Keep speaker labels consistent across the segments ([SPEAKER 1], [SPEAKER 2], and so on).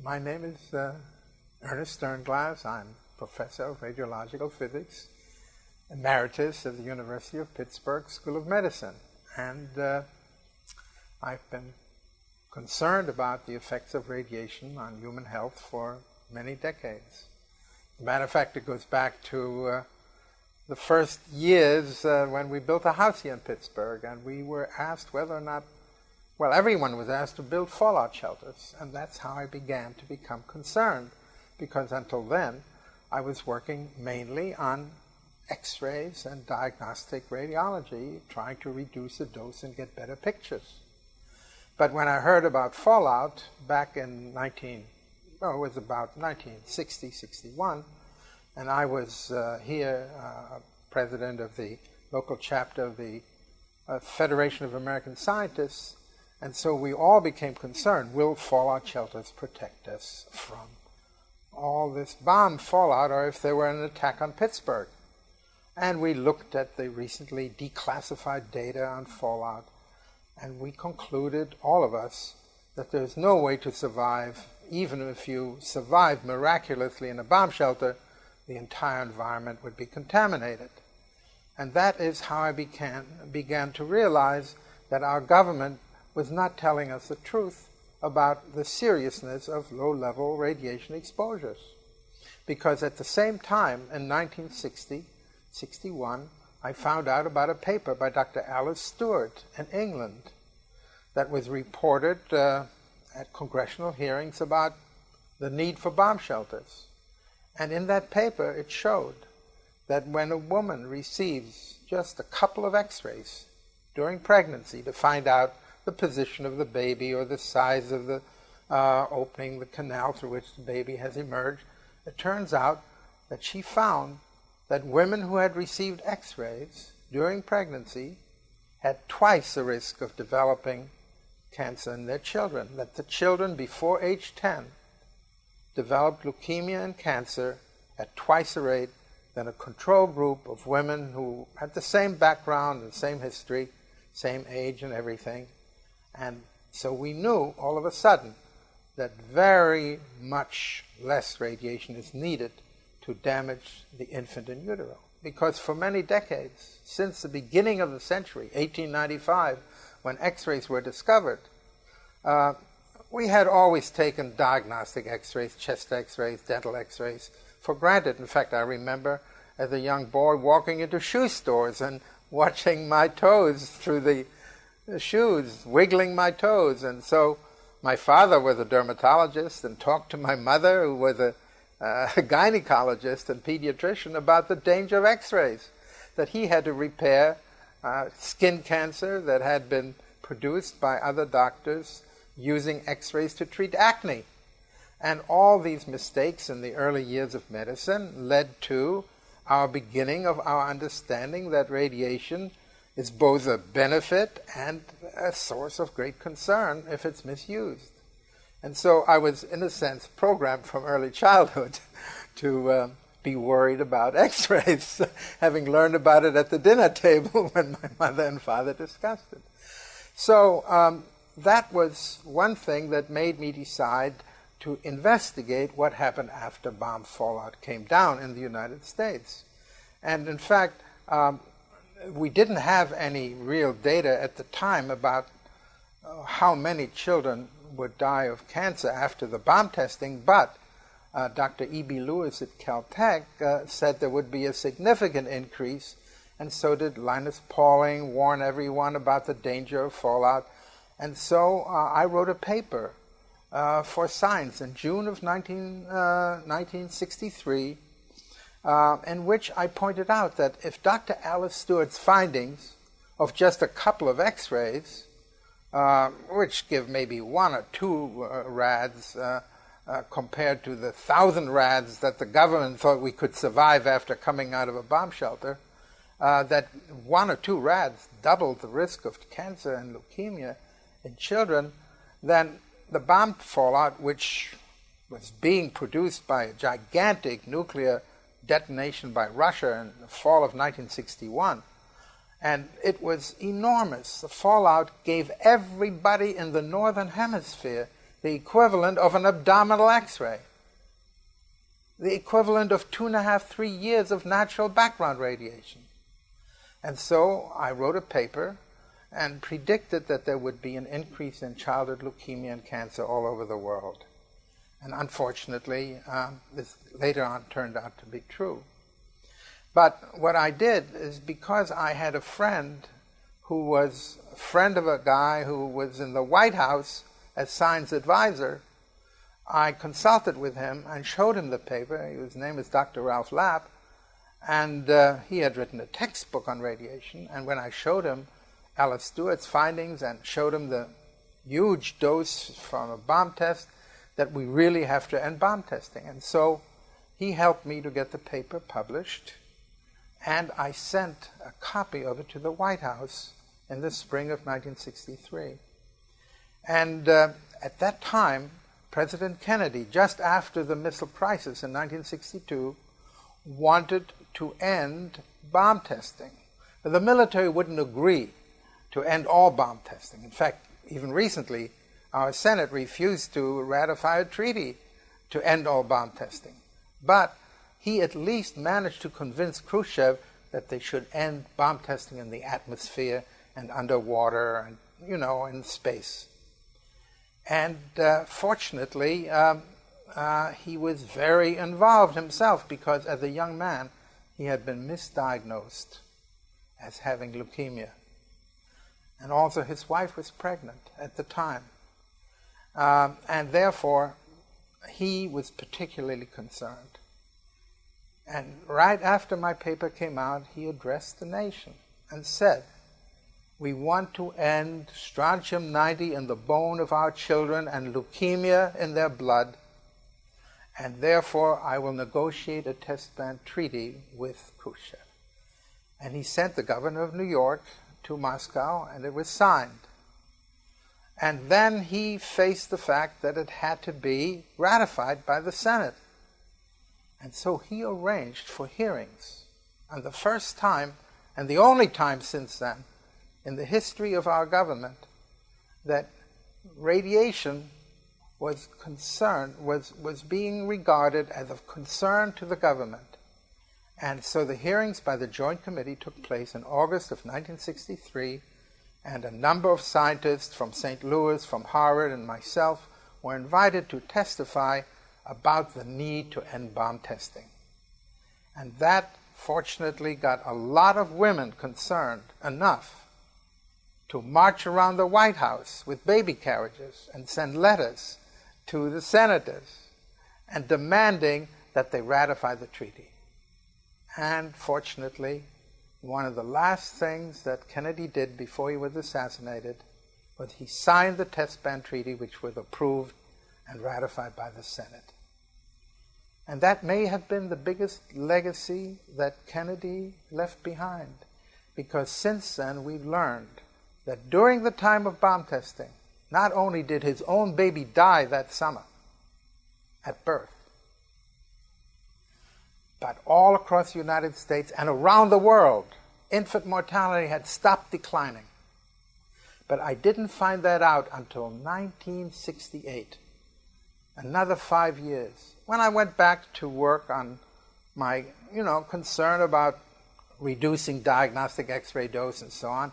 [SPEAKER 1] My name is Ernest Sternglass. I'm professor of radiological physics, Emeritus of the University of Pittsburgh School of Medicine. And I've been concerned about the effects of radiation on human health for many decades. As a matter of fact, it goes back to the first years when we built a house here in Pittsburgh, and we were asked whether or not, well, everyone was asked to build fallout shelters, and that's how I began to become concerned, because until then I was working mainly on X-rays and diagnostic radiology, trying to reduce the dose and get better pictures. But when I heard about fallout back in it was about 1960, 61, and I was here, president of the local chapter of the Federation of American Scientists, and so we all became concerned, will fallout shelters protect us from all this bomb fallout, or if there were an attack on Pittsburgh? And we looked at the recently declassified data on fallout, and we concluded, all of us, that there's no way to survive. Even if you survived miraculously in a bomb shelter, the entire environment would be contaminated. And that is how I began to realize that our government was not telling us the truth about the seriousness of low-level radiation exposures. Because at the same time, in 1960, 61, I found out about a paper by Dr. Alice Stewart in England that was reported at congressional hearings about the need for bomb shelters. And in that paper, it showed that when a woman receives just a couple of X-rays during pregnancy to find out the position of the baby or the size of the opening, the canal through which the baby has emerged, it turns out that she found that women who had received X-rays during pregnancy had twice the risk of developing cancer in their children, that the children before age 10 developed leukemia and cancer at twice the rate than a control group of women who had the same background and same history, same age and everything. And so we knew all of a sudden that very much less radiation is needed to damage the infant in utero. Because for many decades, since the beginning of the century, 1895, when X-rays were discovered, we had always taken diagnostic X-rays, chest X-rays, dental X-rays for granted. In fact, I remember as a young boy walking into shoe stores and watching my toes through the shoes, wiggling my toes. And so my father was a dermatologist and talked to my mother, who was a gynecologist and pediatrician, about the danger of X-rays, that he had to repair skin cancer that had been produced by other doctors using X-rays to treat acne. And all these mistakes in the early years of medicine led to our beginning of our understanding that radiation is both a benefit and a source of great concern if it's misused. And so I was, in a sense, programmed from early childhood to be worried about X-rays, having learned about it at the dinner table when my mother and father discussed it. So that was one thing that made me decide to investigate what happened after bomb fallout came down in the United States. And in fact, we didn't have any real data at the time about how many children would die of cancer after the bomb testing, but Dr. E.B. Lewis at Caltech said there would be a significant increase, and so did Linus Pauling, warn everyone about the danger of fallout. And so I wrote a paper for Science in June of 1963, in which I pointed out that if Dr. Alice Stewart's findings of just a couple of X-rays, which give maybe 1 or 2 rads compared to the 1,000 rads that the government thought we could survive after coming out of a bomb shelter, that 1 or 2 rads doubled the risk of cancer and leukemia in children, then the bomb fallout, which was being produced by a gigantic nuclear detonation by Russia in the fall of 1961, and it was enormous. The fallout gave everybody in the northern hemisphere the equivalent of an abdominal X-ray, the equivalent of 2.5, 3 years of natural background radiation. And so I wrote a paper and predicted that there would be an increase in childhood leukemia and cancer all over the world. And unfortunately, this later on turned out to be true. But what I did is, because I had a friend who was a friend of a guy who was in the White House as science advisor, I consulted with him and showed him the paper. His name is Dr. Ralph Lapp, and he had written a textbook on radiation. And when I showed him Alice Stewart's findings and showed him the huge dose from a bomb test, that we really have to end bomb testing. And so he helped me to get the paper published, and I sent a copy of it to the White House in the spring of 1963. And at that time, President Kennedy, just after the missile crisis in 1962, wanted to end bomb testing. The military wouldn't agree to end all bomb testing. In fact, even recently, our Senate refused to ratify a treaty to end all bomb testing. But he at least managed to convince Khrushchev that they should end bomb testing in the atmosphere and underwater and, in space. And fortunately, he was very involved himself, because as a young man, he had been misdiagnosed as having leukemia. And also his wife was pregnant at the time. And therefore, he was particularly concerned. And right after my paper came out, he addressed the nation and said, "We want to end strontium-90 in the bone of our children and leukemia in their blood, and therefore I will negotiate a test ban treaty with Khrushchev." And he sent the governor of New York to Moscow, and it was signed. And then he faced the fact that it had to be ratified by the Senate. And so he arranged for hearings. And the first time, and the only time since then, in the history of our government, that radiation was being regarded as of concern to the government. And so the hearings by the Joint Committee took place in August of 1963, and a number of scientists from St. Louis, from Harvard, and myself were invited to testify about the need to end bomb testing. And that, fortunately, got a lot of women concerned enough to march around the White House with baby carriages and send letters to the senators and demanding that they ratify the treaty. And fortunately, one of the last things that Kennedy did before he was assassinated was he signed the test ban treaty, which was approved and ratified by the Senate. And that may have been the biggest legacy that Kennedy left behind, because since then we've learned that during the time of bomb testing, not only did his own baby die that summer at birth, but all across the United States and around the world, infant mortality had stopped declining. But I didn't find that out until 1968, another 5 years, when I went back to work on my, concern about reducing diagnostic X-ray dose and so on.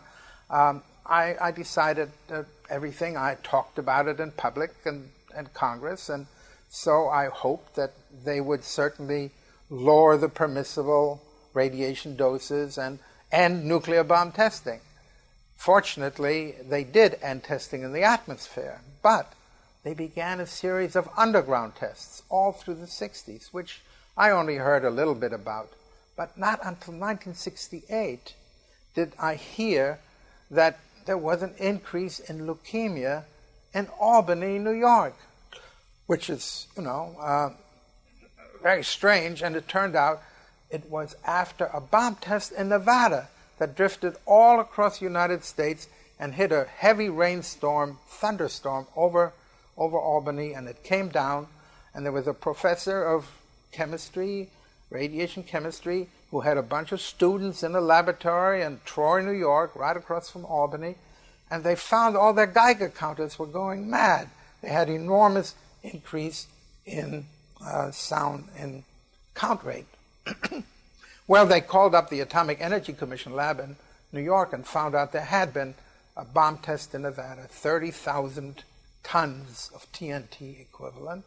[SPEAKER 1] I decided that everything, I talked about it in public and Congress, and so I hoped that they would certainly lower the permissible radiation doses and end nuclear bomb testing. Fortunately, they did end testing in the atmosphere, but they began a series of underground tests all through the 60s, which I only heard a little bit about. But not until 1968 did I hear that there was an increase in leukemia in Albany, New York, which is, very strange. And it turned out it was after a bomb test in Nevada that drifted all across the United States and hit a heavy rainstorm, thunderstorm over Albany, and it came down, and there was a professor of chemistry, radiation chemistry, who had a bunch of students in a laboratory in Troy, New York, right across from Albany, and they found all their Geiger counters were going mad. they had enormous increase in sound and count rate. Well, they called up the Atomic Energy Commission lab in New York and found out there had been a bomb test in Nevada, 30,000 tons of TNT equivalent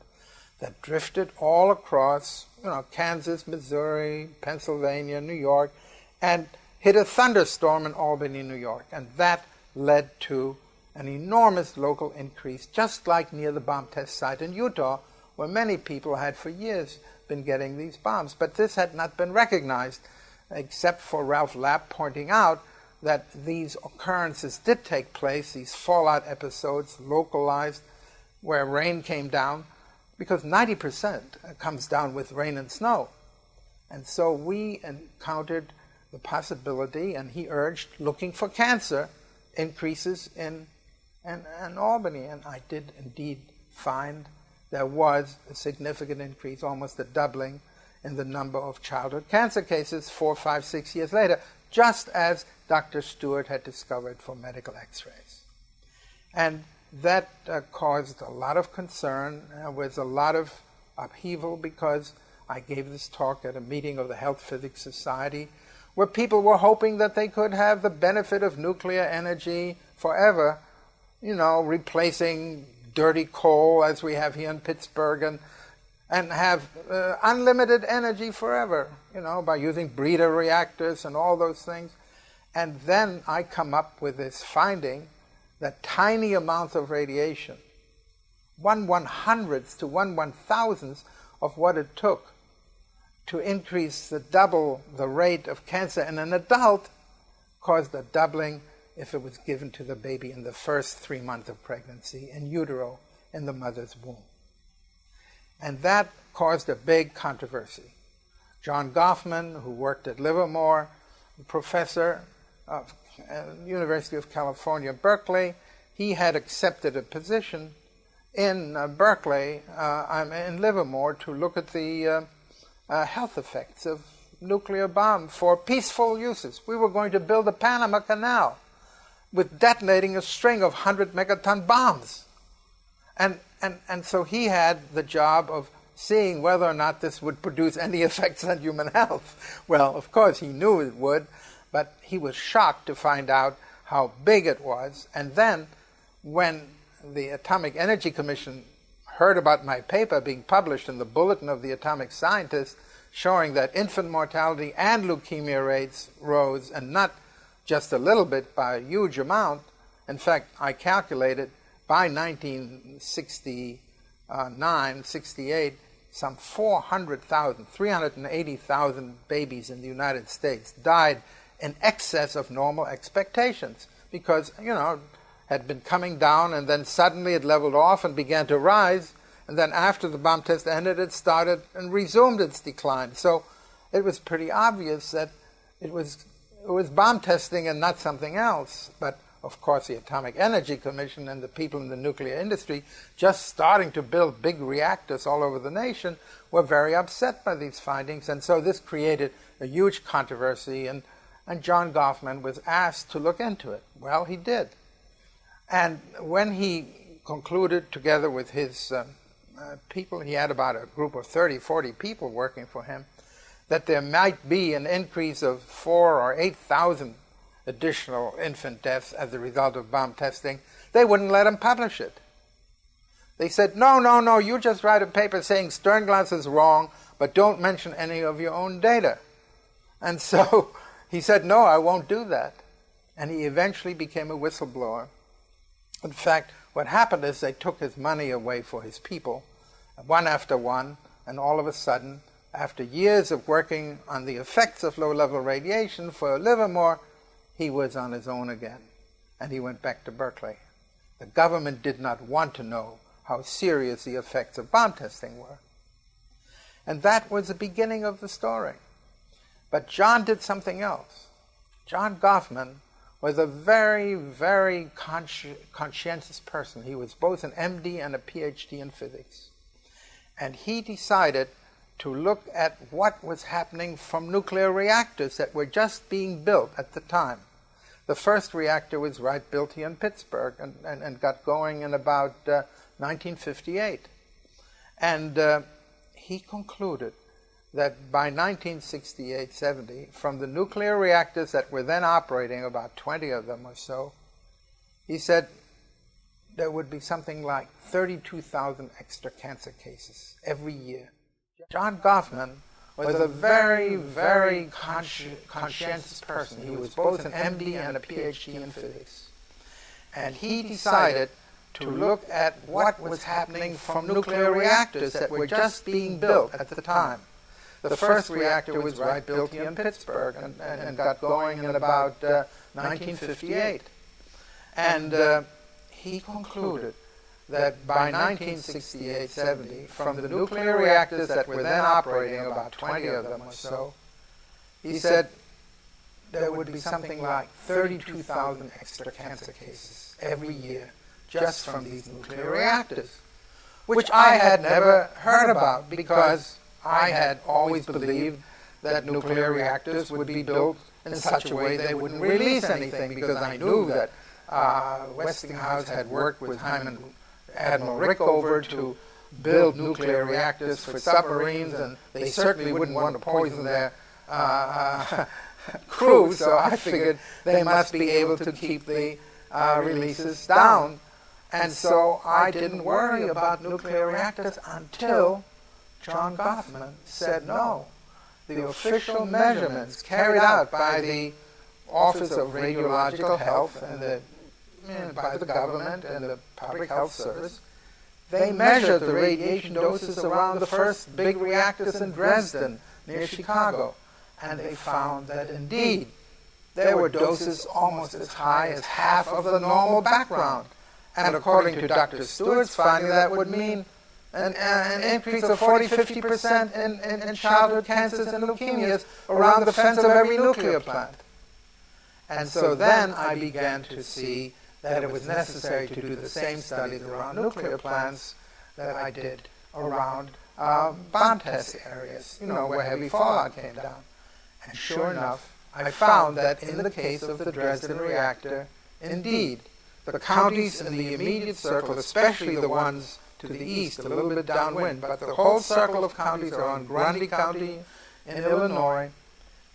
[SPEAKER 1] that drifted all across, Kansas, Missouri, Pennsylvania, New York, and hit a thunderstorm in Albany, New York. And that led to an enormous local increase, just like near the bomb test site in Utah, where many people had for years been getting these bombs. But this had not been recognized, except for Ralph Lapp pointing out that these occurrences did take place, these fallout episodes, localized, where rain came down, because 90% comes down with rain and snow. And so we encountered the possibility, and he urged, looking for cancer increases in Albany. And I did indeed find there was a significant increase, almost a doubling, in the number of childhood cancer cases 4, 5, 6 years later, just as Dr. Stewart had discovered for medical x-rays. And that caused a lot of concern. There was a lot of upheaval because I gave this talk at a meeting of the Health Physics Society where people were hoping that they could have the benefit of nuclear energy forever, replacing dirty coal as we have here in Pittsburgh, and have unlimited energy forever, by using breeder reactors and all those things. And then I come up with this finding that tiny amounts of radiation, 1/100th to 1/1000th of what it took to increase double the rate of cancer in an adult, caused a doubling if it was given to the baby in the first 3 months of pregnancy, in utero, in the mother's womb. And that caused a big controversy. John Goffman, who worked at Livermore, professor of University of California, Berkeley, he had accepted a position in Berkeley, in Livermore, to look at the health effects of nuclear bomb for peaceful uses. We were going to build the Panama Canal with detonating a string of 100 megaton bombs. And so he had the job of seeing whether or not this would produce any effects on human health. Well, of course, he knew it would, but he was shocked to find out how big it was. And then when the Atomic Energy Commission heard about my paper being published in the Bulletin of the Atomic Scientists, showing that infant mortality and leukemia rates rose, and not just a little bit, by a huge amount. In fact, I calculated by 1969, 68, some 400,000, 380,000 babies in the United States died in excess of normal expectations because, had been coming down, and then suddenly it leveled off and began to rise, and then after the bomb test ended, it started and resumed its decline. So it was pretty obvious that it was bomb testing and not something else. But of course, the Atomic Energy Commission and the people in the nuclear industry, just starting to build big reactors all over the nation, were very upset by these findings. And so this created a huge controversy, and John Goffman was asked to look into it. Well, he did. And when he concluded, together with his people, he had about a group of 30, 40 people working for him, that there might be an increase of 4,000 or 8,000 additional infant deaths as a result of bomb testing, they wouldn't let him publish it. They said, no, you just write a paper saying Sternglass is wrong, but don't mention any of your own data. And so he said, no, I won't do that. And he eventually became a whistleblower. In fact, what happened is they took his money away for his people, one after one, and all of a sudden, after years of working on the effects of low-level radiation for Livermore, he was on his own again, and he went back to Berkeley. The government did not want to know how serious the effects of bomb testing were. And that was the beginning of the story. But John did something else. John Goffman was a very, very conscientious person. He was both an MD and a PhD in physics. And he decided to look at what was happening from nuclear reactors that were just being built at the time. The first reactor was built here in Pittsburgh and got going in about 1958. And he concluded that by 1968-70, from the nuclear reactors that were then operating, about 20 of them or so, he said there would be something like 32,000 extra cancer cases every year. John Goffman was a very, very conscientious person. He was both an MD and a PhD in physics. And he decided to look at what was happening from nuclear reactors that were just being built at the time. The first reactor was built here in Pittsburgh and got going in about 1958. And he concluded that by 1968-70, from the nuclear reactors that were then operating, about 20 of them or so, he said there would be something like 32,000 extra cancer cases every year just from these nuclear reactors, which I had never heard about because I had always believed that nuclear reactors would be built in such a way they wouldn't release anything, because I knew that Westinghouse had worked with Admiral Rickover to build nuclear reactors for submarines, and they certainly wouldn't want to poison their crew, so I figured they must be able to keep the releases down. And so I didn't worry about nuclear reactors until John Goffman said no. The official measurements carried out by the Office of Radiological Health and by the government and the Public Health Service, they measured the radiation doses around the first big reactors in Dresden, near Chicago, and they found that indeed there were doses almost as high as half of the normal background. And according to Dr. Stewart's finding, that would mean an increase of 40–50% in childhood cancers and leukemias around the fence of every nuclear plant. And so then I began to see that it was necessary to do the same studies around nuclear plants that I did around bomb test areas, where heavy fallout came down. And sure enough, I found that in the case of the Dresden reactor, indeed, the counties in the immediate circle, especially the ones to the east, a little bit downwind, but the whole circle of counties around Grundy County in Illinois,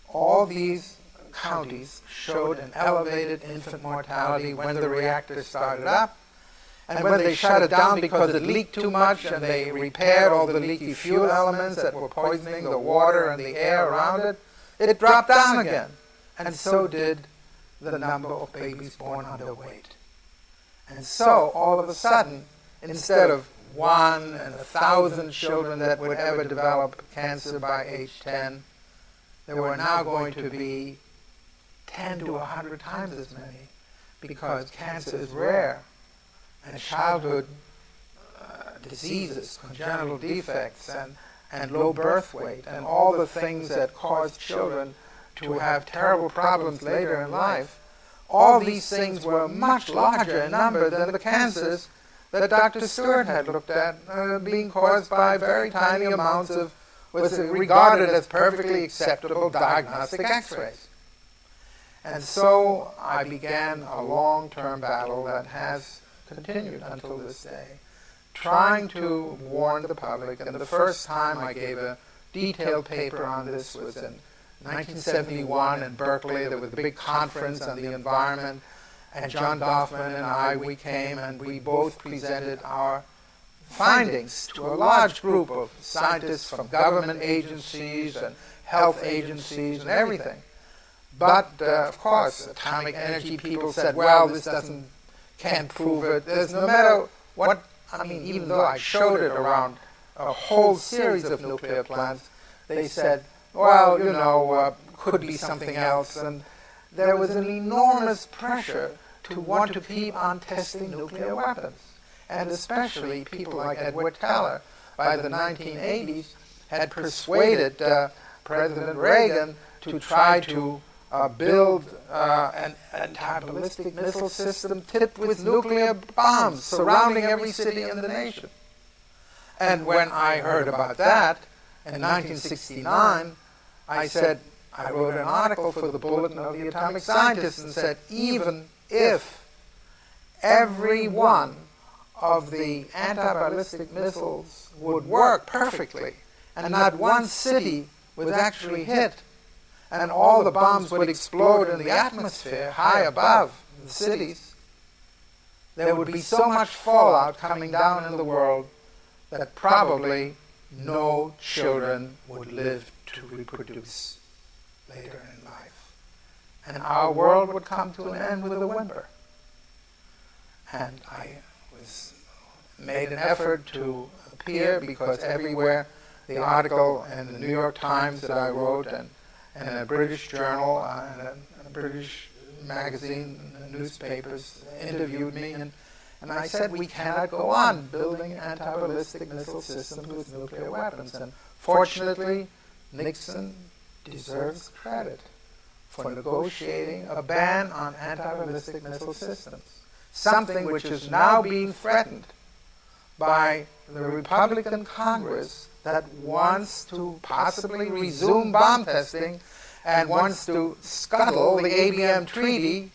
[SPEAKER 1] all these counties showed an elevated infant mortality when the reactor started up. And when they shut it down because it leaked too much and they repaired all the leaky fuel elements that were poisoning the water and the air around it, it dropped down again. And so did the number of babies born underweight. And so, all of a sudden, instead of 1 in 1,000 children that would ever develop cancer by age 10, there were now going to be 10 to 100 times as many, because cancer is rare, and childhood diseases, congenital defects, and low birth weight, and all the things that cause children to have terrible problems later in life, all these things were much larger in number than the cancers that Dr. Stewart had looked at, being caused by very tiny amounts of what's regarded as perfectly acceptable diagnostic X-rays. And so I began a long-term battle that has continued until this day, trying to warn the public. And the first time I gave a detailed paper on this was in 1971 in Berkeley. There was a big conference on the environment, and John Goffman and I, we came and we both presented our findings to a large group of scientists from government agencies and health agencies and everything. But, of course, atomic energy people said, well, this can't prove it. There's no matter what, even though I showed it around a whole series of nuclear plants, they said, well, could be something else. And there was an enormous pressure to want to keep on testing nuclear weapons. And especially people like Edward Teller, by the 1980s, had persuaded President Reagan to try to build an anti-ballistic missile system tipped with nuclear bombs surrounding every city in the nation. And when I heard about that in 1969, I wrote an article for the Bulletin of the Atomic Scientists and said, even if every one of the anti-ballistic missiles would work perfectly, and not one city was actually hit, and all the bombs would explode in the atmosphere high above the cities, there would be so much fallout coming down in the world that probably no children would live to reproduce later in life. And our world would come to an end with a whimper. And I made an effort to appear, because everywhere the article in the New York Times that I wrote, and in a British journal, and a British magazine, newspapers interviewed me, and I said we cannot go on building anti-ballistic missile systems with nuclear weapons. And fortunately, Nixon deserves credit for negotiating a ban on anti-ballistic missile systems, something which is now being threatened by the Republican Congress that wants to possibly resume bomb testing and wants to scuttle the ABM treaty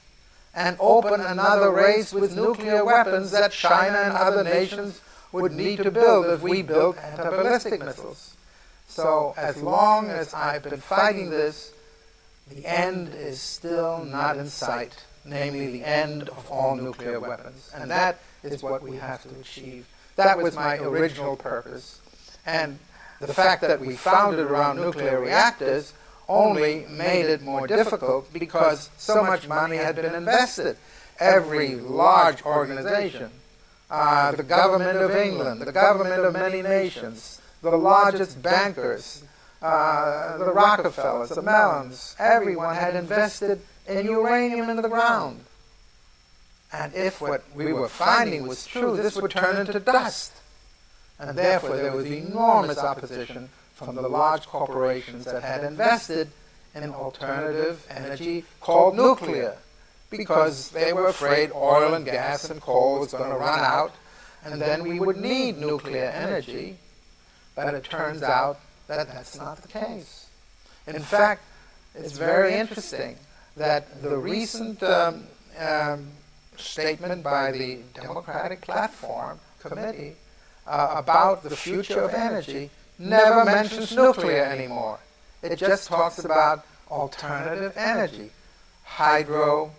[SPEAKER 1] and open another race with nuclear weapons that China and other nations would need to build if we built anti-ballistic missiles. So as long as I've been fighting this, the end is still not in sight, namely the end of all nuclear weapons. And that is what we have to achieve. That was my original purpose. And the fact that we founded around nuclear reactors only made it more difficult because so much money had been invested. Every large organization, the government of England, the government of many nations, the largest bankers, the Rockefellers, the Mellons, everyone had invested in uranium in the ground. And if what we were finding was true, this would turn into dust. And therefore there was enormous opposition from the large corporations that had invested in alternative energy called nuclear, because they were afraid oil and gas and coal was going to run out, and then we would need nuclear energy. But it turns out that that's not the case. In fact, it's very interesting that the recent statement by the Democratic Platform Committee about the future of energy never mentions nuclear anymore. It just talks about alternative energy, hydro,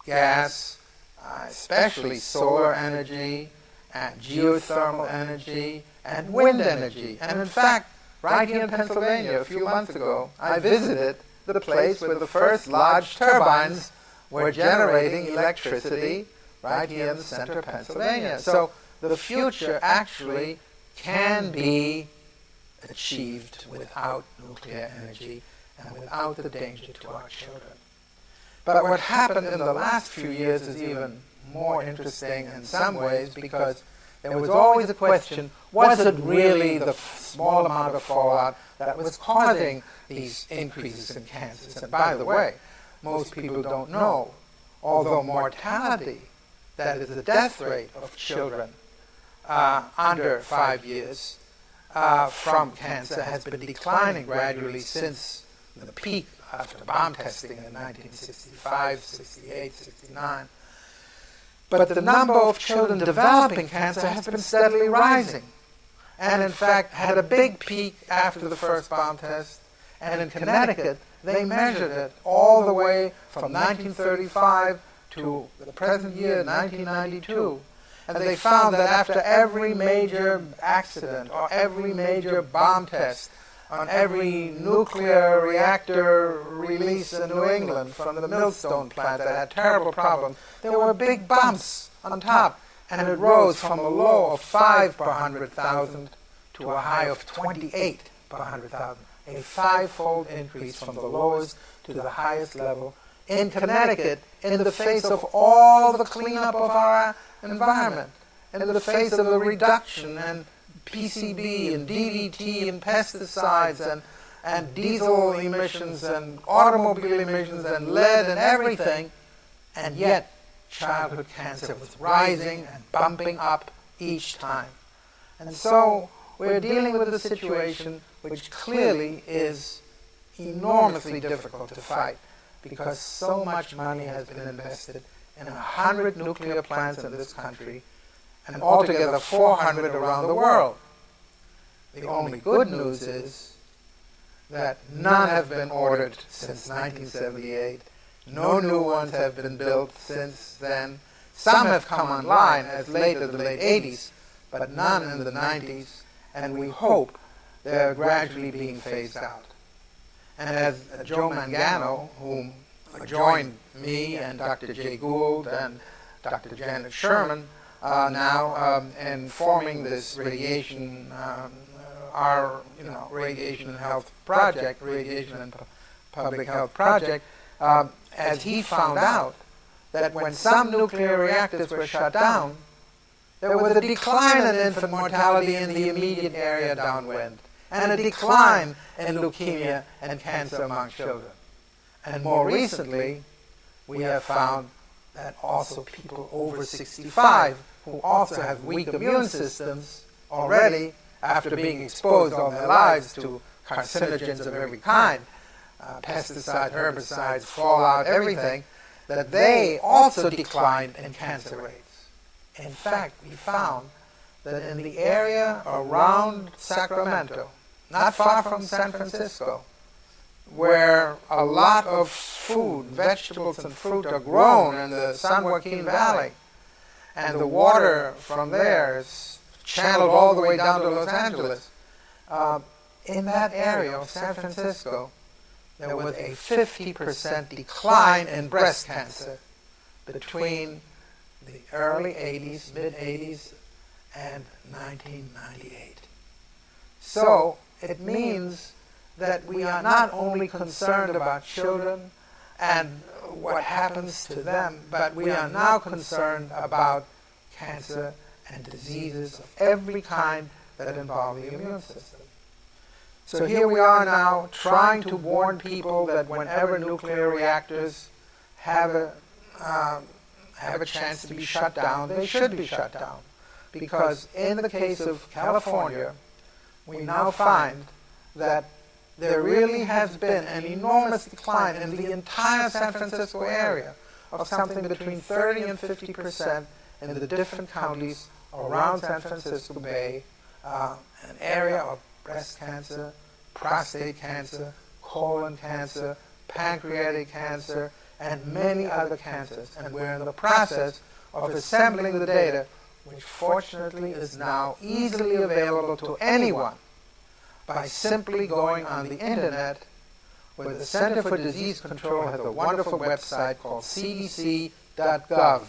[SPEAKER 1] gas, especially solar energy, and geothermal energy, and wind energy. And in fact, right here in Pennsylvania, a few months ago, I visited the place where the first large turbines were generating electricity right here in the center of Pennsylvania. So the future actually can be achieved without nuclear energy and without the danger to our children. But what happened in the last few years is even more interesting in some ways, because there was always a question, was it really the small amount of fallout that was causing these increases in cancers? And by the way, most people don't know, although mortality, that is the death rate of children under 5 years from cancer, has been declining gradually since the peak after bomb testing in 1965, 68, 69. But the number of children developing cancer has been steadily rising, and in fact had a big peak after the first bomb test. And in Connecticut, they measured it all the way from 1935 to the present year, 1992. And they found that after every major accident or every major bomb test, on every nuclear reactor release in New England from the Millstone plant that had terrible problems, there were big bumps on top, and it rose from a low of 5 per 100,000 to a high of 28 per 100,000, a 5-fold increase from the lowest to the highest level in Connecticut, in the face of all the cleanup of our environment, in the face of the reduction and PCB and DDT and pesticides and diesel emissions and automobile emissions and lead and everything, and yet childhood cancer was rising and bumping up each time. And so we're dealing with a situation which clearly is enormously difficult to fight, because so much money has been invested in 100 nuclear plants in this country, and altogether 400 around the world. The only good news is that none have been ordered since 1978. No new ones have been built since then. Some have come online as late as the late 80s, but none in the 90s, and we hope they're gradually being phased out. And as Joe Mangano, whom joined me and Dr. Jay Gould and Dr. Janet Sherman now in forming this radiation and health project, radiation and public health project, as he found out that when some nuclear reactors were shut down, there was a decline in infant mortality in the immediate area downwind, and a decline in leukemia and cancer among children. And more recently, we have found that also people over 65 who also have weak immune systems already after being exposed all their lives to carcinogens of every kind, pesticides, herbicides, fallout, everything, that they also declined in cancer rates. In fact, we found that in the area around Sacramento, not far from San Francisco, where a lot of food, vegetables and fruit are grown in the San Joaquin Valley, and the water from there is channeled all the way down to Los Angeles. In that area of San Francisco, there was a 50% decline in breast cancer between the early 80s, mid-80s, and 1998. So it means that we are not only concerned about children and what happens to them, but we are now concerned about cancer and diseases of every kind that involve the immune system. So here we are now trying to warn people that whenever nuclear reactors have a chance to be shut down, they should be shut down. Because in the case of California, we now find that there really has been an enormous decline in the entire San Francisco area of something between 30 and 50% in the different counties around San Francisco Bay, an area of breast cancer, prostate cancer, colon cancer, pancreatic cancer, and many other cancers. And we're in the process of assembling the data, which fortunately is now easily available to anyone by simply going on the internet, where the Center for Disease Control has a wonderful website called cdc.gov.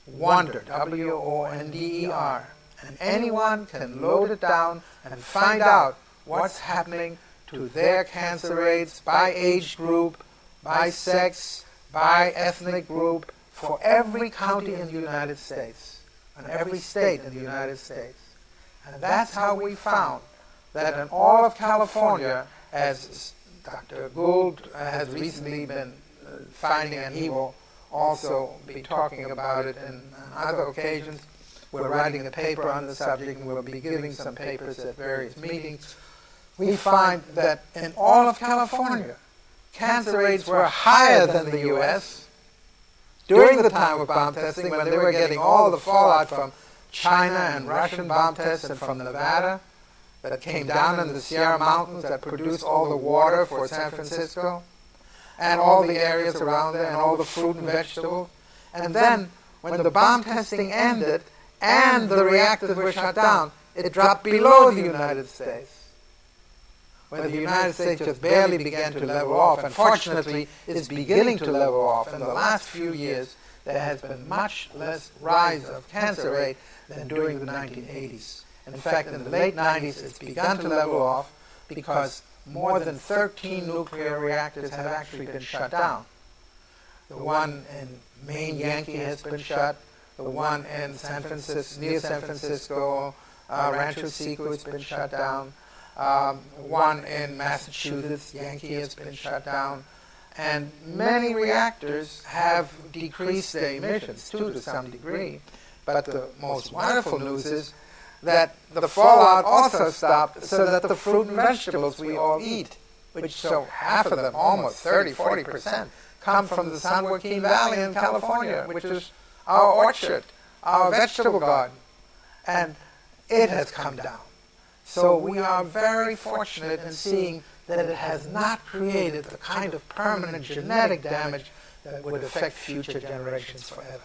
[SPEAKER 1] Wonder, W-O-N-D-E-R. And anyone can load it down and find out what's happening to their cancer rates by age group, by sex, by ethnic group, for every county in the United States, and every state in the United States. And that's how we found that in all of California, as Dr. Gould has recently been finding, and he will also be talking about it in other occasions. We're writing a paper on the subject, and we'll be giving some papers at various meetings. We find that in all of California, cancer rates were higher than the U.S. during the time of bomb testing, when they were getting all the fallout from China and Russian bomb tests, and from Nevada that came down in the Sierra Mountains that produced all the water for San Francisco, and all the areas around there, and all the fruit and vegetables. And then, when the bomb testing ended and the reactors were shut down, it dropped below the United States. When the United States just barely began to level off, and fortunately is beginning to level off. In the last few years, there has been much less rise of cancer rate than during the 1980s. In fact, in the late 90s, it's begun to level off because more than 13 nuclear reactors have actually been shut down. The one in Maine Yankee has been shut. The one in San Francisco, near San Francisco, Rancho Seco has been shut down. One in Massachusetts, Yankee, has been shut down. And many reactors have decreased their emissions too, to some degree. But the most wonderful news is that the fallout also stopped, so that the fruit and vegetables we all eat, which so half of them, almost 30–40%, come from the San Joaquin Valley in California, which is our orchard, our vegetable garden, and it has come down. So we are very fortunate in seeing that it has not created the kind of permanent genetic damage that would affect future generations forever.